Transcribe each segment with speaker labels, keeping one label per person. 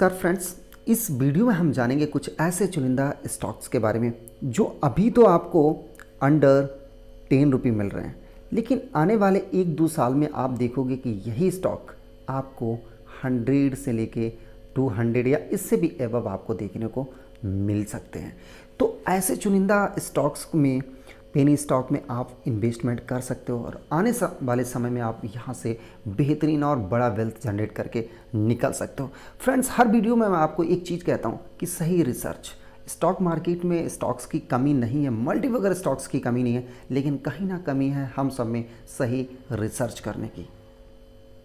Speaker 1: नमस्कार फ्रेंड्स। इस वीडियो में हम जानेंगे कुछ ऐसे चुनिंदा स्टॉक्स के बारे में जो अभी तो आपको अंडर 10 रुपये मिल रहे हैं, लेकिन आने वाले 1-2 साल में आप देखोगे कि यही स्टॉक आपको 100 से लेके 200 या इससे भी एबव आपको देखने को मिल सकते हैं। तो ऐसे चुनिंदा स्टॉक्स में, पेनी स्टॉक में आप इन्वेस्टमेंट कर सकते हो और आने वाले समय में आप यहाँ से बेहतरीन और बड़ा वेल्थ जनरेट करके निकल सकते हो। फ्रेंड्स, हर वीडियो में मैं आपको एक चीज़ कहता हूँ कि सही रिसर्च। स्टॉक मार्केट में स्टॉक्स की कमी नहीं है, मल्टीबैगर स्टॉक्स की कमी नहीं है, लेकिन कहीं ना कमी है हम सब में सही रिसर्च करने की।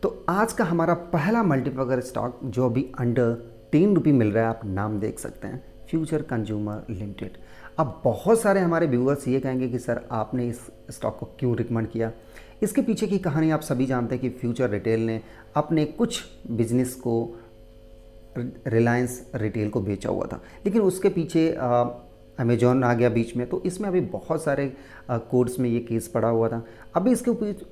Speaker 1: तो आज का हमारा पहला मल्टीबैगर स्टॉक जो अभी अंडर 10 रुपये मिल रहा है, आप नाम देख सकते हैं, फ्यूचर कंज्यूमर लिमिटेड। अब बहुत सारे हमारे व्यूअर्स ये कहेंगे कि सर आपने इस स्टॉक को क्यों रिकमेंड किया। इसके पीछे की कहानी आप सभी जानते हैं कि फ्यूचर रिटेल ने अपने कुछ बिजनेस को रिलायंस रिटेल को बेचा हुआ था, लेकिन उसके पीछे अमेजॉन आ गया बीच में। तो इसमें अभी बहुत सारे कोर्ट्स में ये केस पड़ा हुआ था। अभी इसके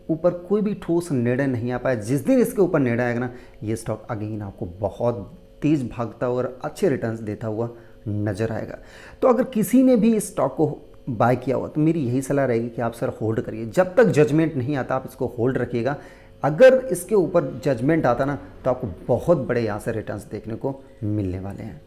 Speaker 1: ऊपर कोई भी ठोस निर्णय नहीं आ पाया। जिस दिन इसके ऊपर निर्णय आएगा ना, ये स्टॉक अगेन आपको बहुत तेज़ भागता हुआ और अच्छे रिटर्न्स देता हुआ नज़र आएगा। तो अगर किसी ने भी इस स्टॉक को बाय किया हुआ तो मेरी यही सलाह रहेगी कि आप सर होल्ड करिए। जब तक जजमेंट नहीं आता आप इसको होल्ड रखिएगा। अगर इसके ऊपर जजमेंट आता ना तो आपको बहुत बड़े यहाँ से रिटर्न्स देखने को मिलने वाले हैं।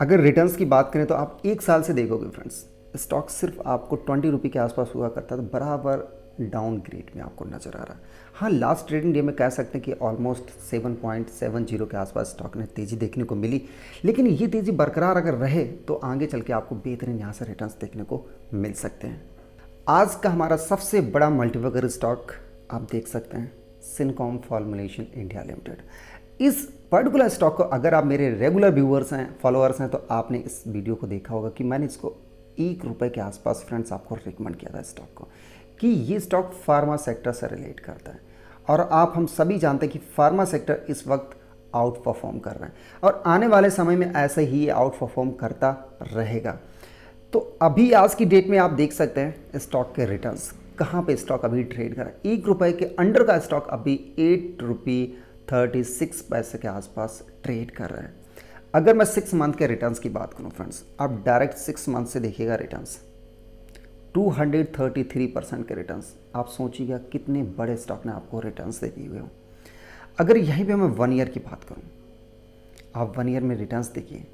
Speaker 1: अगर रिटर्न्स की बात करें तो आप 1 साल से देखोगे फ्रेंड्स, स्टॉक सिर्फ आपको 20 रुपये के आसपास हुआ करता था, बराबर डाउन ग्रेड में आपको नज़र आ रहा है। हाँ, लास्ट ट्रेडिंग डे में कह सकते हैं कि ऑलमोस्ट 7.70 के आसपास स्टॉक ने तेज़ी देखने को मिली, लेकिन ये तेज़ी बरकरार अगर रहे तो आगे चल के आपको बेहतरीन यहाँ से रिटर्न्स देखने को मिल सकते हैं। आज का हमारा सबसे बड़ा मल्टीबैगर स्टॉक आप देख सकते हैं, सिनकॉम फॉर्मुलेशन इंडिया लिमिटेड। इस पर्टिकुलर स्टॉक को अगर आप मेरे रेगुलर व्यूअर्स हैं, फॉलोअर्स हैं, तो आपने इस वीडियो को देखा होगा कि मैंने इसको 1 रुपये के आसपास फ्रेंड्स आपको रिकमेंड किया था स्टॉक को, कि ये स्टॉक फार्मा सेक्टर से रिलेट करता है। और आप हम सभी जानते हैं कि फार्मा सेक्टर इस वक्त आउट परफॉर्म कर रहा है और आने वाले समय में ऐसे ही आउट परफॉर्म करता रहेगा। तो अभी आज की डेट में आप देख सकते हैं स्टॉक के रिटर्न्स कहाँ पे स्टॉक अभी ट्रेड कर रहा है। 1 रुपये के अंडर का स्टॉक अभी 8 रुपये 36 पैसे के आसपास ट्रेड कर रहा है। अगर मैं 6 मंथ के रिटर्न्स की बात करूँ फ्रेंड्स, आप डायरेक्ट 6 मंथ से देखिएगा रिटर्न्स 233% के रिटर्न्स। आप सोचिएगा कितने बड़े स्टॉक ने आपको रिटर्न्स दे दिए हुए हो। अगर यहीं पे मैं 1 ईयर की बात करूं, आप 1 ईयर में रिटर्न्स देखिए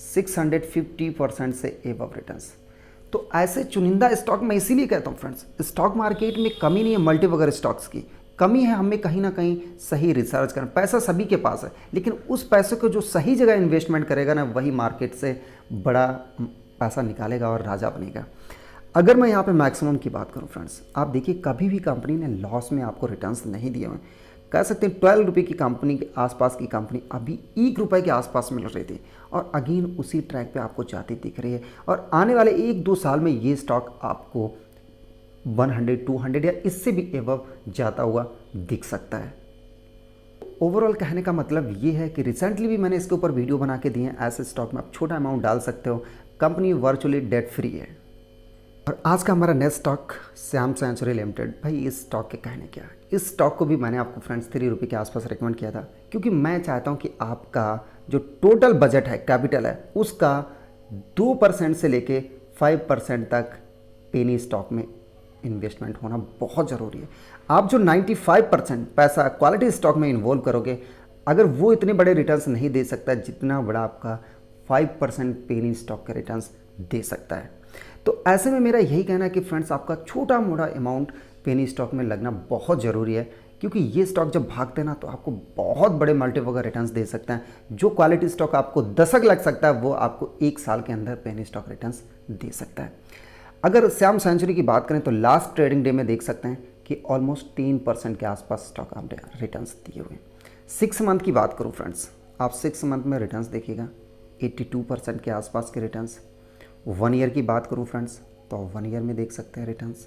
Speaker 1: 650% से एबव रिटर्न्स। तो ऐसे चुनिंदा स्टॉक मैं इसीलिए कहता हूं फ्रेंड्स, स्टॉक मार्केट में कमी नहीं है मल्टीबैगर स्टॉक्स की, कमी है हमें कहीं ना कहीं सही रिसर्च करना। पैसा सभी के पास है, लेकिन उस पैसे को जो सही जगह इन्वेस्टमेंट करेगा ना, वही मार्केट से बड़ा पैसा निकालेगा और राजा बनेगा। अगर मैं यहाँ पे मैक्सिमम की बात करूँ फ्रेंड्स, आप देखिए कभी भी कंपनी ने लॉस में आपको रिटर्न्स नहीं दिए हुए। कह सकते हैं 12 रुपये की कंपनी के आसपास की कंपनी अभी 1 रुपये के आसपास मिल रही थी और अगेन उसी ट्रैक पे आपको जाती दिख रही है। और आने वाले 1-2 साल में ये स्टॉक आपको 100, 200 या इससे भी एबव जाता हुआ दिख सकता है। ओवरऑल कहने का मतलब ये है कि रिसेंटली भी मैंने इसके ऊपर वीडियो बना के दिए हैं। ऐसे स्टॉक में आप छोटा अमाउंट डाल सकते हो, कंपनी वर्चुअली डेट फ्री है। और आज का हमारा next stock Shyam century limited. भाई इस स्टॉक के कहने क्या, इस स्टॉक को भी मैंने आपको फ्रेंड्स 3 रुपये के आसपास रिकमेंड किया था, क्योंकि मैं चाहता हूं कि आपका जो टोटल बजट है, कैपिटल है, उसका 2% से लेके 5% तक पेनी स्टॉक में इन्वेस्टमेंट होना बहुत ज़रूरी है। आप जो 95% पैसा क्वालिटी स्टॉक में इन्वॉल्व करोगे, अगर वो इतने बड़े रिटर्न्स नहीं दे सकता जितना बड़ा आपका 5% पेनी स्टॉक का रिटर्न्स दे सकता है, तो ऐसे में मेरा यही कहना है कि फ्रेंड्स आपका छोटा मोटा अमाउंट पेनी स्टॉक में लगना बहुत ज़रूरी है, क्योंकि ये स्टॉक जब भागते हैं ना तो आपको बहुत बड़े मल्टीबैगर रिटर्न्स दे सकते हैं। जो क्वालिटी स्टॉक आपको दशक लग सकता है, वो आपको 1 साल के अंदर पेनी स्टॉक रिटर्न्स दे सकता है। अगर श्याम सेंचुरी की बात करें तो लास्ट ट्रेडिंग डे में देख सकते हैं कि ऑलमोस्ट 3% के आसपास स्टॉक आपने रिटर्न्स दिए हुए। 6 मंथ की बात करूँ फ्रेंड्स, आप 6 मंथ में रिटर्न्स देखिएगा 82% के आसपास के रिटर्न्स। 1 ईयर की बात करूं फ्रेंड्स तो 1 ईयर में देख सकते हैं रिटर्न्स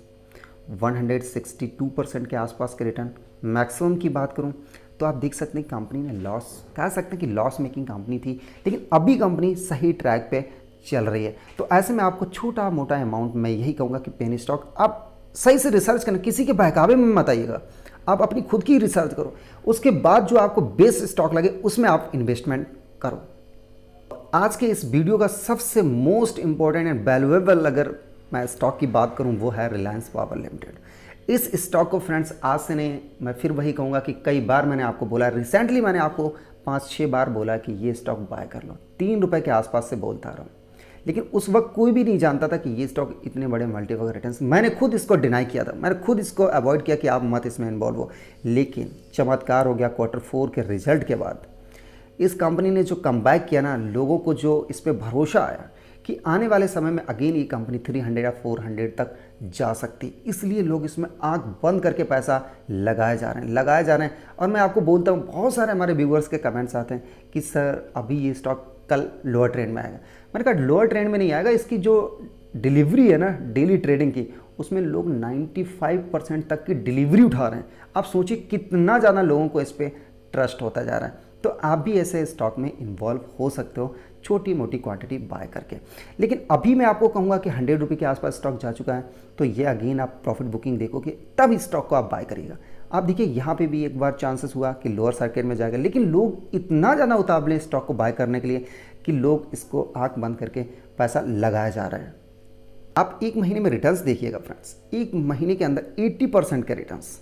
Speaker 1: 162% के आसपास के रिटर्न। मैक्सिमम की बात करूं तो आप देख सकते हैं कंपनी ने लॉस, कह सकते हैं कि लॉस मेकिंग कंपनी थी, लेकिन अभी कंपनी सही ट्रैक पे चल रही है। तो ऐसे में आपको छोटा मोटा अमाउंट, मैं यही कहूँगा कि पेनी स्टॉक आप सही से रिसर्च करना, किसी के बहकावे में मत आइएगा। आप अपनी खुद की रिसर्च करो, उसके बाद जो आपको बेस्ट स्टॉक लगे उसमें आप इन्वेस्टमेंट करो। आज के इस वीडियो का सबसे मोस्ट इंपॉर्टेंट एंड वैल्यूएबल अगर मैं स्टॉक की बात करूं वो है रिलायंस पावर लिमिटेड। इस स्टॉक को फ्रेंड्स आज से नहीं, मैं फिर वही कहूँगा कि कई बार मैंने आपको बोला, रिसेंटली मैंने आपको 5-6 बार बोला कि ये स्टॉक बाय कर लो, 3 रुपये के आसपास से बोलता रहा हूँ, लेकिन उस वक्त कोई भी नहीं जानता था कि ये स्टॉक इतने बड़े मल्टीपल रिटर्न्स, मैंने खुद इसको डिनाई किया था, मैंने खुद इसको अवॉइड किया कि आप मत इसमें इन्वॉल्व हो। लेकिन चमत्कार हो गया, Q4 के रिजल्ट के बाद इस कंपनी ने जो कमबैक किया ना, लोगों को जो इस पर भरोसा आया कि आने वाले समय में अगेन ये कंपनी 300 या 400 तक जा सकती, इसलिए लोग इसमें आंख बंद करके पैसा लगाए जा रहे हैं। और मैं आपको बोलता हूँ, बहुत सारे हमारे व्यूअर्स के कमेंट्स आते हैं कि सर अभी ये स्टॉक कल लोअर ट्रेंड में आएगा। मैंने कहा लोअर ट्रेंड में नहीं आएगा, इसकी जो डिलीवरी है ना डेली ट्रेडिंग की, उसमें लोग 95% तक की डिलीवरी उठा रहे हैं। आप सोचिए कितना ज़्यादा लोगों को इस पर ट्रस्ट होता जा रहा है। तो आप भी ऐसे स्टॉक में इन्वॉल्व हो सकते हो, छोटी मोटी क्वांटिटी बाय करके। लेकिन अभी मैं आपको कहूँगा कि 100 रुपये के आसपास स्टॉक जा चुका है, तो ये अगेन आप प्रॉफिट बुकिंग देखोगे तब इस स्टॉक को आप बाय करिएगा। आप देखिए यहाँ पे भी एक बार चांसेस हुआ कि लोअर सर्किट में जाएगा, लेकिन लोग इतना ज़्यादा उतावले स्टॉक को बाय करने के लिए कि लोग इसको आंख बंद करके पैसा लगाया जा रहा है। आप एक महीने में रिटर्न्स देखिएगा फ्रेंड्स, एक महीने के अंदर 80% के रिटर्न्स।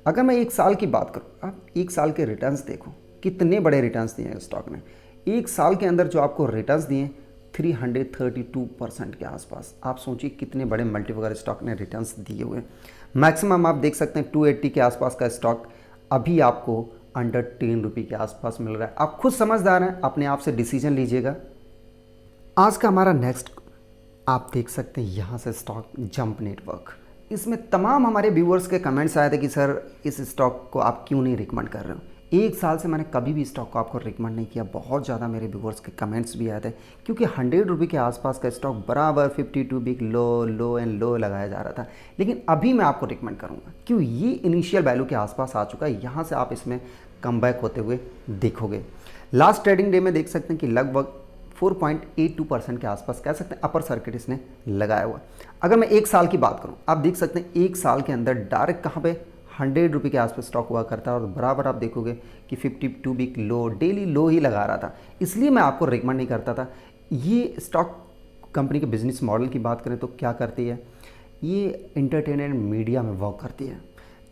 Speaker 1: अगर मैं एक साल की बात करूँ, आप एक साल के रिटर्न्स देखो, कितने बड़े रिटर्न्स दिए हैं स्टॉक ने। एक साल के अंदर जो आपको रिटर्न्स दिए 332% के आसपास। आप सोचिए कितने बड़े मल्टीपल स्टॉक ने रिटर्न्स दिए हुए। मैक्सिमम आप देख सकते हैं 280 के आसपास का स्टॉक अभी आपको अंडर 10 रुपये के आसपास मिल रहा है। आप खुद समझदार हैं, अपने आप से डिसीजन लीजिएगा। आज का हमारा नेक्स्ट आप देख सकते हैं यहाँ से स्टॉक जंप नेटवर्क। इसमें तमाम हमारे व्यूअर्स के कमेंट्स आए थे कि सर इस स्टॉक को आप क्यों नहीं रिकमेंड कर रहे हो। एक साल से मैंने कभी भी स्टॉक को आपको रिकमेंड नहीं किया। बहुत ज़्यादा मेरे व्यूअर्स के कमेंट्स भी आए थे, क्योंकि 100 रुपये के आसपास का स्टॉक बराबर 52 वीक लो एंड लो लगाया जा रहा था। लेकिन अभी मैं आपको रिकमेंड करूँगा, क्यों ये इनिशियल वैल्यू के आसपास आ चुका है। यहाँ से आप इसमें कमबैक होते हुए देखोगे। लास्ट ट्रेडिंग डे में देख सकते हैं कि लगभग 4.82% के आसपास कह सकते हैं अपर सर्किट इसने लगाया हुआ। अगर मैं एक साल की बात करूं, आप देख सकते हैं एक साल के अंदर डायरेक्ट कहां पे 100 रुपये के आसपास स्टॉक हुआ करता है, और बराबर आप देखोगे कि 52 वीक लो, डेली लो ही लगा रहा था। इसलिए मैं आपको रिकमेंड नहीं करता था। ये स्टॉक कंपनी के बिजनेस मॉडल की बात करें तो क्या करती है, ये एंटरटेनमेंट मीडिया में वर्क करती है,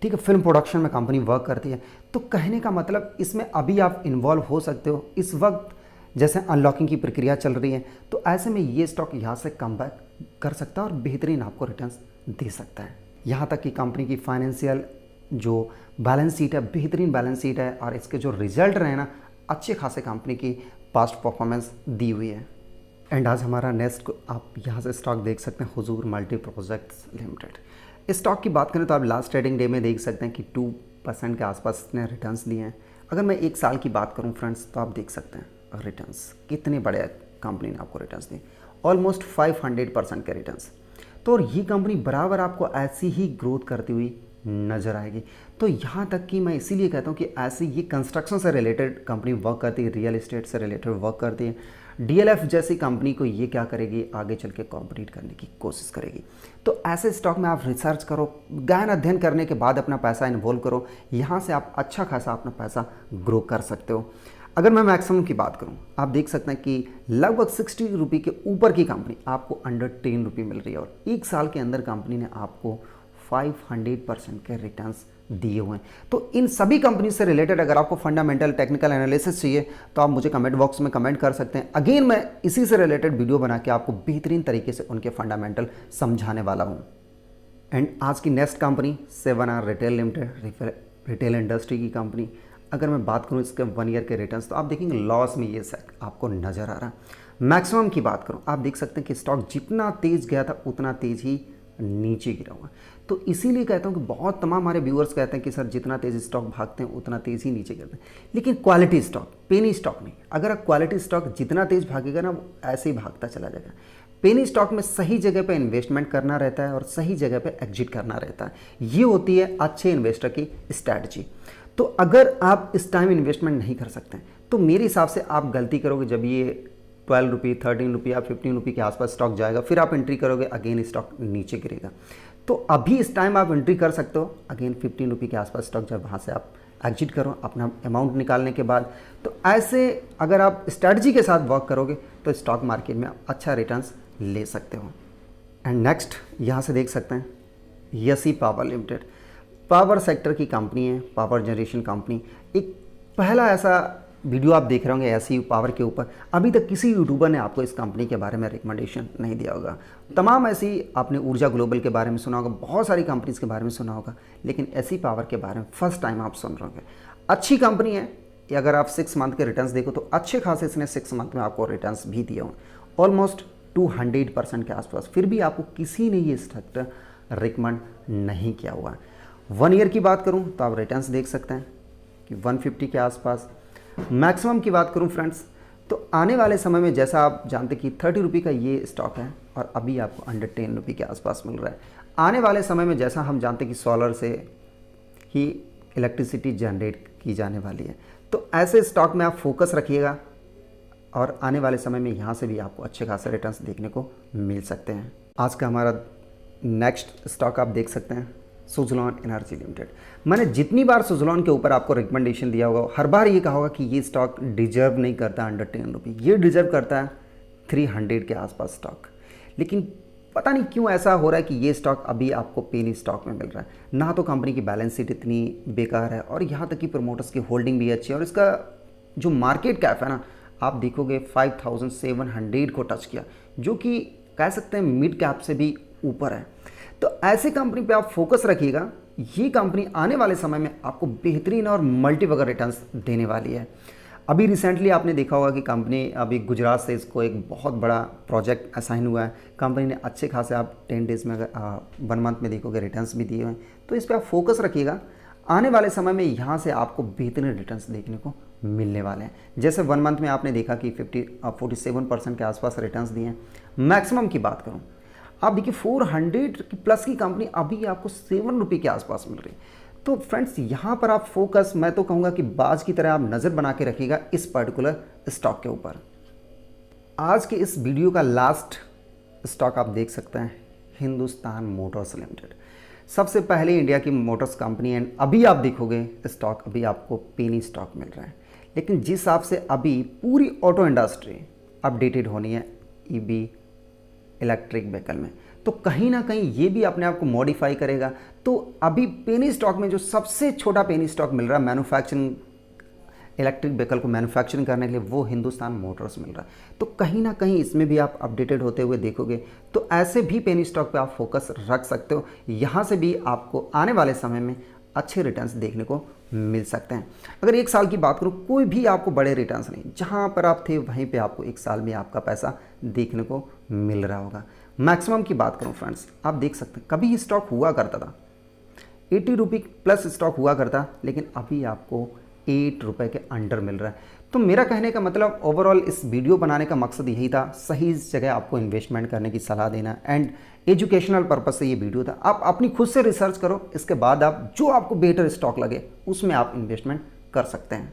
Speaker 1: ठीक है, फिल्म प्रोडक्शन में कंपनी वर्क करती है। तो कहने का मतलब इसमें अभी आप इन्वॉल्व हो सकते हो। इस वक्त जैसे अनलॉकिंग की प्रक्रिया चल रही है, तो ऐसे में ये स्टॉक यहाँ से कमबैक कर सकता है और बेहतरीन आपको रिटर्न्स दे सकता है। यहाँ तक कि कंपनी की फाइनेंशियल जो बैलेंस शीट है, बेहतरीन बैलेंस शीट है, और इसके जो रिजल्ट रहे ना, अच्छे खासे कंपनी की पास्ट परफॉर्मेंस दी हुई है। एंड आज हमारा नेक्स्ट आप यहाँ से स्टॉक देख सकते हैं, हुजूर मल्टी प्रोजेक्ट्स लिमिटेड। इस स्टॉक की बात करें तो आप लास्ट ट्रेडिंग डे में देख सकते हैं कि 2% के आसपास इसने रिटर्न्स दिए हैं। अगर मैं एक साल की बात करूँ फ्रेंड्स, तो आप देख सकते हैं रिटर्न्स कितने बड़े कंपनी ने आपको रिटर्न्स दिए, ऑलमोस्ट 500% के रिटर्न्स। तो और ये कंपनी बराबर आपको ऐसी ही ग्रोथ करती हुई नज़र आएगी। तो यहाँ तक कि मैं इसीलिए कहता हूँ कि ऐसी ये कंस्ट्रक्शन से रिलेटेड कंपनी वर्क करती है, रियल एस्टेट से रिलेटेड वर्क करती है। DLF जैसी कंपनी को ये क्या करेगी, आगे चल के कॉम्पिटिट करने की कोशिश करेगी। तो ऐसे स्टॉक में आप रिसर्च करो, गहन अध्ययन करने के बाद अपना पैसा इन्वॉल्व करो। यहाँ से आप अच्छा खासा अपना पैसा ग्रो कर सकते हो। अगर मैं मैक्सिमम की बात करूं, आप देख सकते हैं कि लगभग 60 रुपये के ऊपर की कंपनी आपको अंडर 10 रुपये मिल रही है, और एक साल के अंदर कंपनी ने आपको 500% के रिटर्न्स दिए हुए हैं। तो इन सभी कंपनी से रिलेटेड अगर आपको फंडामेंटल टेक्निकल एनालिसिस चाहिए तो आप मुझे कमेंट बॉक्स में कमेंट कर सकते हैं। अगेन मैं इसी से रिलेटेड वीडियो बना के आपको बेहतरीन तरीके से उनके फंडामेंटल समझाने वाला हूँ। एंड आज की next company 7R retail limited, retail industry की कंपनी। अगर मैं बात करूं इसके 1 ईयर के रिटर्न्स, तो आप देखेंगे लॉस में ये सेट आपको नज़र आ रहा है। मैक्सिमम की बात करूं, आप देख सकते हैं कि स्टॉक जितना तेज़ गया था उतना तेज़ ही नीचे गिरा हुआ। तो इसीलिए कहता हूं कि बहुत तमाम हमारे व्यूअर्स कहते हैं कि सर जितना तेज़ स्टॉक भागते हैं उतना तेज़ ही नीचे गिरते हैं। लेकिन क्वालिटी स्टॉक, पेनी स्टॉक नहीं। अगर आप क्वालिटी स्टॉक जितना तेज़ भागेगा ना, वो ऐसे ही भागता चला जाएगा। पेनी स्टॉक में सही जगह पे इन्वेस्टमेंट करना रहता है और सही जगह पे एग्जिट करना रहता है। ये होती है अच्छे इन्वेस्टर की स्ट्रैटेजी। तो अगर आप इस टाइम इन्वेस्टमेंट नहीं कर सकते हैं, तो मेरे हिसाब से आप गलती करोगे जब ये 12 रुपये, 13 रुपये या 15 रुपये के आसपास स्टॉक जाएगा, फिर आप एंट्री करोगे, अगेन स्टॉक नीचे गिरेगा। तो अभी इस टाइम आप एंट्री कर सकते हो। अगेन 15 रुपये के आसपास स्टॉक जब वहाँ से आप एग्जिट करो अपना अमाउंट निकालने के बाद। तो ऐसे अगर आप स्ट्रैटेजी के साथ वर्क करोगे तो स्टॉक मार्केट में आप अच्छा रिटर्न्स ले सकते हो। एंड नेक्स्ट यहाँ से देख सकते हैं यसी पावर लिमिटेड, पावर सेक्टर की कंपनी है, पावर जनरेशन कंपनी। एक पहला ऐसा वीडियो आप देख रहे होंगे ऐसी पावर के ऊपर। अभी तक किसी यूट्यूबर ने आपको इस कंपनी के बारे में रिकमेंडेशन नहीं दिया होगा। तमाम ऐसी आपने ऊर्जा ग्लोबल के बारे में सुना होगा, बहुत सारी कंपनीज के बारे में सुना होगा, लेकिन ऐसी पावर के बारे में फर्स्ट टाइम आप सुन रहे होंगे। अच्छी कंपनी है। अगर आप 6 मंथ के रिटर्न्स देखो तो अच्छे खासे इसने 6 मंथ में आपको रिटर्न्स भी दिए हों, ऑलमोस्ट 200% के आसपास। फिर भी आपको किसी ने ये सेक्टर रिकमेंड नहीं किया हुआ। 1 ईयर की बात करूँ तो आप रिटर्न्स देख सकते हैं कि 150 के आसपास। मैक्सिमम की बात करूं फ्रेंड्स तो आने वाले समय में जैसा आप जानते कि 30 रुपये का ये स्टॉक है और अभी आपको अंडर 10 रुपये के आसपास मिल रहा है। आने वाले समय में जैसा हम जानते कि सोलर से ही इलेक्ट्रिसिटी जनरेट की जाने वाली है, तो ऐसे स्टॉक में आप फोकस रखिएगा और आने वाले समय में यहाँ से भी आपको अच्छे खासे रिटर्न्स देखने को मिल सकते हैं। आज का हमारा नेक्स्ट स्टॉक आप देख सकते हैं सुज़लॉन एनर्जी लिमिटेड। मैंने जितनी बार सुज़लॉन के ऊपर आपको रिकमेंडेशन दिया होगा हर बार ये कहा होगा कि ये स्टॉक डिजर्व नहीं करता अंडर 10 रुपये, ये डिजर्व करता है 300 के आसपास स्टॉक। लेकिन पता नहीं क्यों ऐसा हो रहा है कि ये स्टॉक अभी आपको पेनी स्टॉक में मिल रहा है। ना तो कंपनी की बैलेंस शीट इतनी बेकार है और यहाँ तक कि प्रमोटर्स की होल्डिंग भी अच्छी है और इसका जो मार्केट कैप है ना, आप देखोगे 5700 को टच किया, जो कि कह सकते हैं मिड कैप से भी ऊपर है। तो ऐसी कंपनी पे आप फोकस रखिएगा। ये कंपनी आने वाले समय में आपको बेहतरीन और मल्टीबैगर रिटर्न्स देने वाली है। अभी रिसेंटली आपने देखा होगा कि कंपनी अभी गुजरात से इसको एक बहुत बड़ा प्रोजेक्ट असाइन हुआ है। कंपनी ने अच्छे खासे आप 10 डेज़ में 1 मंथ में देखोगे रिटर्न्स भी दिए हुए हैं। तो इस पर आप फोकस रखिएगा। आने वाले समय में यहाँ से आपको बेहतरीन रिटर्न्स देखने को मिलने वाले हैं। जैसे 1 मंथ में आपने देखा कि 47% के आसपास रिटर्न्स दिए हैं। मैक्सिमम की बात करूँ आप देखिए 400 प्लस की कंपनी अभी आपको 7 रुपये के आसपास मिल रही है। तो फ्रेंड्स यहाँ पर आप फोकस, मैं तो कहूँगा कि बाज की तरह आप नज़र बना के रखिएगा इस पर्टिकुलर स्टॉक के ऊपर। आज के इस वीडियो का लास्ट स्टॉक आप देख सकते हैं हिंदुस्तान मोटर्स लिमिटेड। सबसे पहले इंडिया की मोटर्स कंपनी एंड अभी आप देखोगे स्टॉक अभी आपको पेनी स्टॉक मिल रहा है। लेकिन जिस हिसाब से अभी पूरी ऑटो इंडस्ट्री अपडेटेड होनी है ईवी इलेक्ट्रिक व्हीकल में, तो कहीं ना कहीं ये भी अपने आप को मॉडिफाई करेगा। तो अभी पेनी स्टॉक में जो सबसे छोटा पेनी स्टॉक मिल रहा है मैन्युफैक्चरिंग इलेक्ट्रिक व्हीकल को मैन्युफैक्चरिंग करने के लिए, वो हिंदुस्तान मोटर्स मिल रहा है। तो कहीं ना कहीं इसमें भी आप अपडेटेड होते हुए देखोगे तो ऐसे भी पेनी स्टॉक पे आप फोकस रख सकते हो। यहाँ से भी आपको आने वाले समय में अच्छे रिटर्न्स देखने को मिल सकते हैं। अगर 1 साल की बात करूँ, कोई भी आपको बड़े रिटर्न्स नहीं, जहाँ पर आप थे वहीं पे आपको 1 साल में आपका पैसा देखने को मिल रहा होगा। मैक्सिमम की बात करूँ फ्रेंड्स, आप देख सकते हैं कभी स्टॉक हुआ करता था 80 रुपये प्लस स्टॉक हुआ करता, लेकिन अभी आपको 8 रुपये के अंडर मिल रहा है। तो मेरा कहने का मतलब ओवरऑल इस वीडियो बनाने का मकसद यही था, सही जगह आपको इन्वेस्टमेंट करने की सलाह देना एंड एजुकेशनल पर्पस से ये वीडियो था। आप अपनी खुद से रिसर्च करो, इसके बाद आप जो आपको बेटर स्टॉक लगे उसमें आप इन्वेस्टमेंट कर सकते हैं।